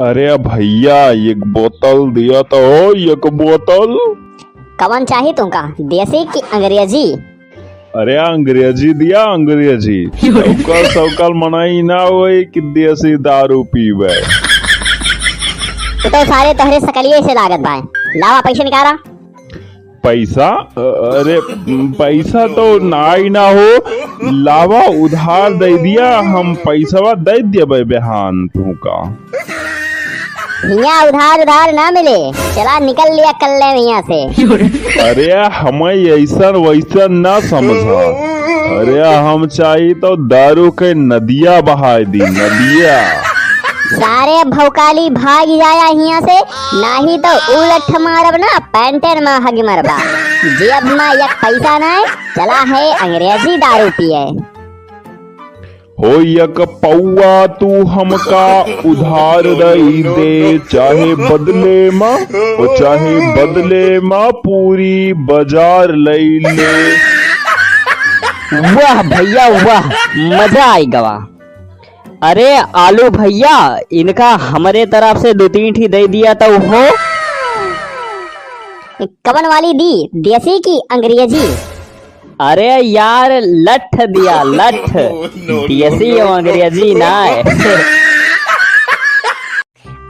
अरे भैया एक बोतल दिया तो एक बोतल। कवन चाहिए तुमका, देसी की अंग्रेजी? अरे अंग्रेजी दिया अंग्रेजी। सौकल सौकल मनाई ना होई कि देसी दारू पीवे। तो सारे तोहरे सकलिए से लागत बाय। लावा पैसे निकाला। पैसा? अरे पैसा तो नाई ना हो, लावा उधार दे दिया, हम पैसा दे दिया बेहान तुमका। यहाँ उधार ना मिले, चला निकल लिया कल ले यहाँ से। अरे हमें ऐसा वैसा ना समझा। अरे हम चाहिए तो दारू के नदिया बहा दी, नदिया। सारे भौकाली भाग जाया यहाँ से, नहीं तो उलट मारब ना पैंटेन में हग मरबा। जेब में एक पैसा नहीं, चला है अंग्रेजी दारू पिए। हो एक पौआ तू हमका उधार दई दे, चाहे बदले माँ पूरी बाजार लई ले। वाह भैया वाह, मजा आई गवा। अरे आलू भैया, इनका हमारे तरफ से 2-3 ठी दे दिया तो हो। कवन वाली दी, देसी की अंग्रेजी? अरे यार लठ दिया, लठ। देसी और अंग्रेजी ना है।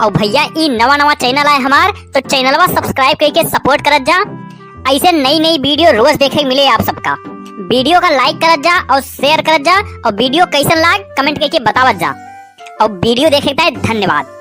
और भैया ये नवा चैनल है हमार, तो चैनलवा सब्सक्राइब करके सपोर्ट करत जा। ऐसे नई वीडियो रोज देखे मिले आप सबका। वीडियो का लाइक करत जा और शेयर करत जा, और वीडियो कैसन लाग कमेंट करके बतावत जा। और वीडियो देखे धन्यवाद।